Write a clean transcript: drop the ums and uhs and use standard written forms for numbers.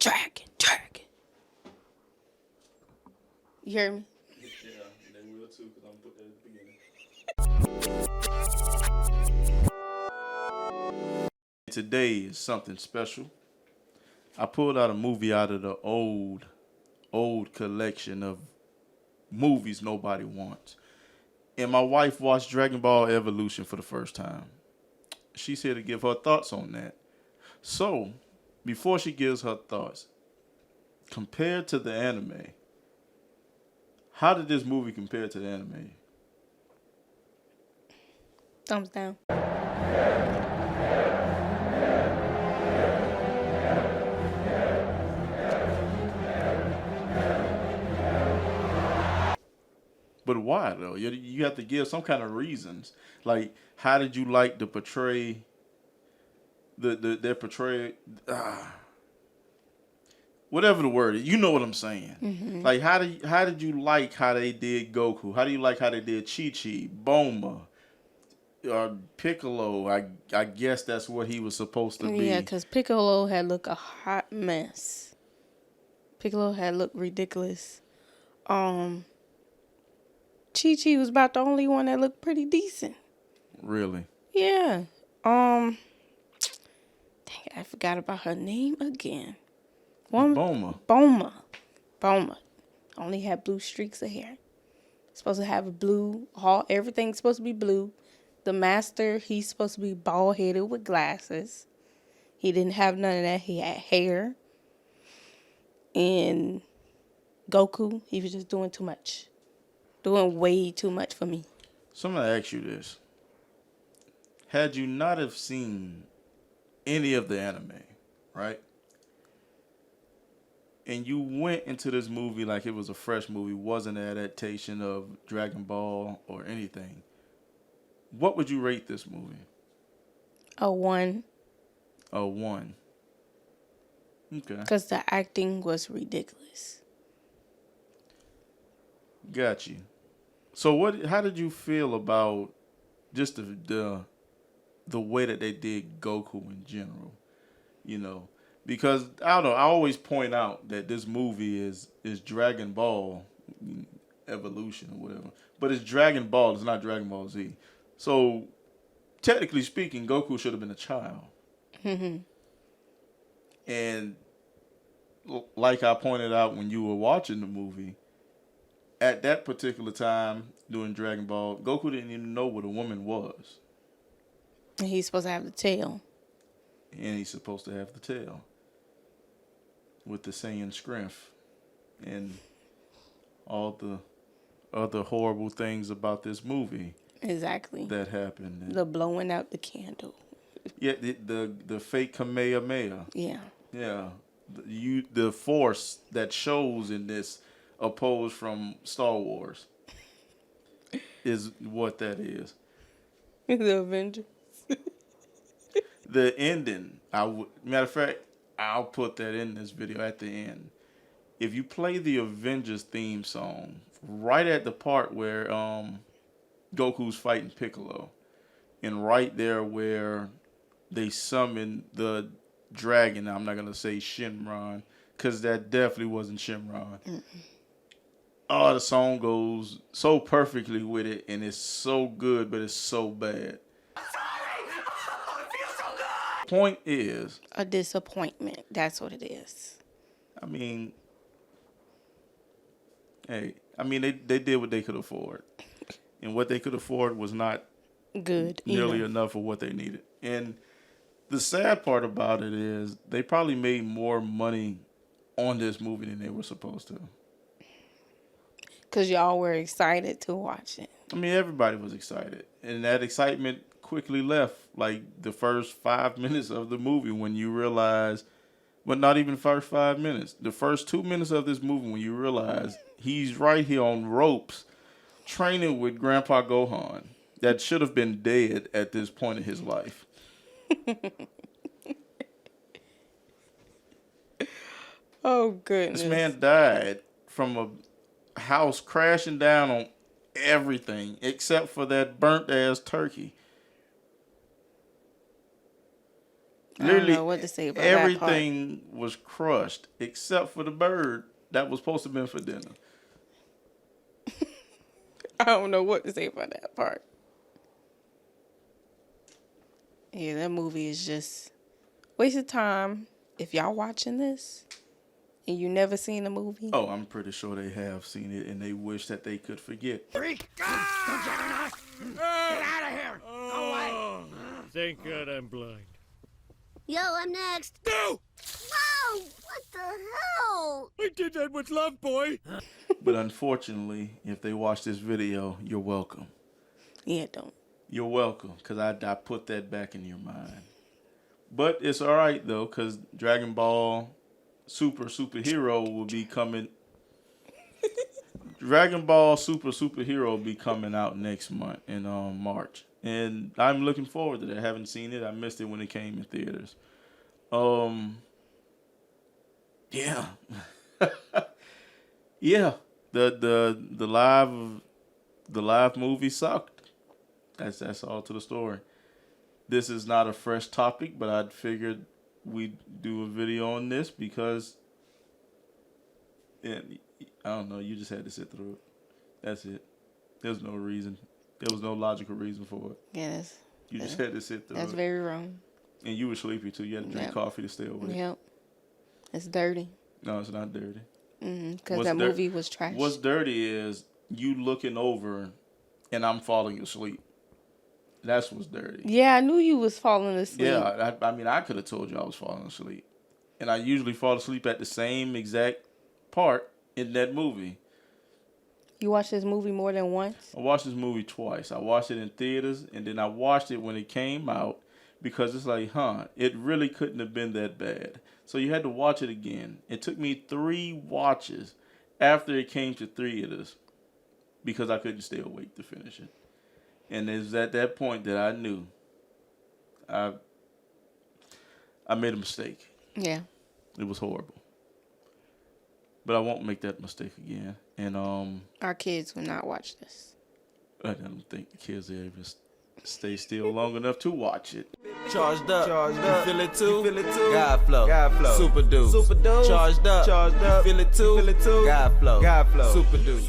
Dragon. You hear me? Yeah, they will too, because I'm put that at the beginning. Today is something special. I pulled out a movie out of the old collection of movies nobody wants. And my wife watched Dragon Ball Evolution for the first time. She's here to give her thoughts on that. So, before she gives her thoughts, compared to the anime, how did this movie compare to the anime? Thumbs down. But why though? You have to give some kind of reasons. Like, how did you like to portray their portray? Whatever the word is, you know what I'm saying. Mm-hmm. Like, how did you like how they did Goku? How do you like how they did Chi-Chi, Bulma, Piccolo? I guess that's what he was supposed to be. Yeah, because Piccolo had looked a hot mess. Piccolo had looked ridiculous. Chi-Chi was about the only one that looked pretty decent. Really? Yeah. Dang it, I forgot about her name again. Bulma. Only had blue streaks of hair. Supposed to have a blue, everything's supposed to be blue. The master, he's supposed to be bald headed with glasses. He didn't have none of that. He had hair. And Goku, he was just doing too much. Doing way too much for me. So I'm going to ask you this. Had you not have seen any of the anime, right? And you went into this movie like it was a fresh movie, wasn't an adaptation of Dragon Ball or anything, what would you rate this movie? A 1. A 1. Okay. Because the acting was ridiculous. Got you. So how did you feel about just the way that they did Goku in general? You know, because I don't know, I always point out that this movie is Dragon Ball Evolution or whatever. But it's Dragon Ball, it's not Dragon Ball Z. So technically speaking, Goku should have been a child. Mm-hmm. And like I pointed out when you were watching the movie, at that particular time during Dragon Ball, Goku didn't even know what a woman was. And he's supposed to have the tail. And he's supposed to have the tail. With the Saiyan strength. And all the other horrible things about this movie. Exactly. That happened. The blowing out the candle. Yeah, the fake Kamehameha. Yeah. Yeah. The force that shows in this, opposed from Star Wars, is what that is. The Avengers. The ending, matter of fact, I'll put that in this video at the end. If you play the Avengers theme song, right at the part where Goku's fighting Piccolo, and right there where they summon the dragon, I'm not going to say Shenron, because that definitely wasn't Shenron. Mm-mm. Oh, the song goes so perfectly with it, and it's so good, but it's so bad. I'm sorry! Oh, it feels so good! Point is... a disappointment. That's what it is. I mean... Hey, they did what they could afford. And what they could afford was not good nearly enough of what they needed. And the sad part about it is they probably made more money on this movie than they were supposed to. Because y'all were excited to watch it. I mean, everybody was excited. And that excitement quickly left, like, the first 5 minutes of the movie when you realize, but not even the first 5 minutes. The first 2 minutes of this movie when you realize he's right here on ropes training with Grandpa Gohan that should have been dead at this point in his life. Oh, goodness. This man died from a house crashing down on everything except for that burnt ass turkey. Literally, I don't know what to say about everything was crushed except for the bird that was supposed to have been for dinner. I don't know what to say about that part. Yeah, that movie is just waste of time. If y'all watching this and you never seen the movie. Oh, I'm pretty sure they have seen it and they wish that they could forget. Freak! Get out of here! Go away! Thank God I'm blind. Yo, I'm next. No! Whoa! What the hell? I did that with love, boy. But unfortunately, if they watch this video, you're welcome. Yeah, don't. You're welcome, because I put that back in your mind. But it's all right, though, because Dragon Ball Superhero will be coming. Dragon Ball Superhero will be coming out next month in March. And I'm looking forward to that. I haven't seen it. I missed it when it came in theaters. Yeah. Yeah. The live movie sucked. That's all to the story. This is not a fresh topic, but I figured we'd do a video on this because I don't know, you just had to sit through it. That's it. There's no reason. There was no logical reason for it. Yes. You just had to sit through it. That's very wrong. And you were sleepy too. You had to drink coffee to stay awake. Yep. It's dirty. No, it's not dirty. Because that movie was trash. What's dirty is you looking over and I'm falling asleep. That's what's dirty. Yeah, I knew you was falling asleep. Yeah, I mean, I could have told you I was falling asleep. And I usually fall asleep at the same exact part in that movie. You watched this movie more than once? I watched this movie twice. I watched it in theaters, and then I watched it when it came out because it's like, it really couldn't have been that bad. So you had to watch it again. It took me 3 watches after it came to theaters because I couldn't stay awake to finish it. And it was at that point that I knew I made a mistake. Yeah. It was horrible. But I won't make that mistake again. And our kids will not watch this. I don't think the kids will even stay still long enough to watch it. Charged up. You feel it too? God flow. Super dude. Charged up. You feel it too? God flow. Super dude.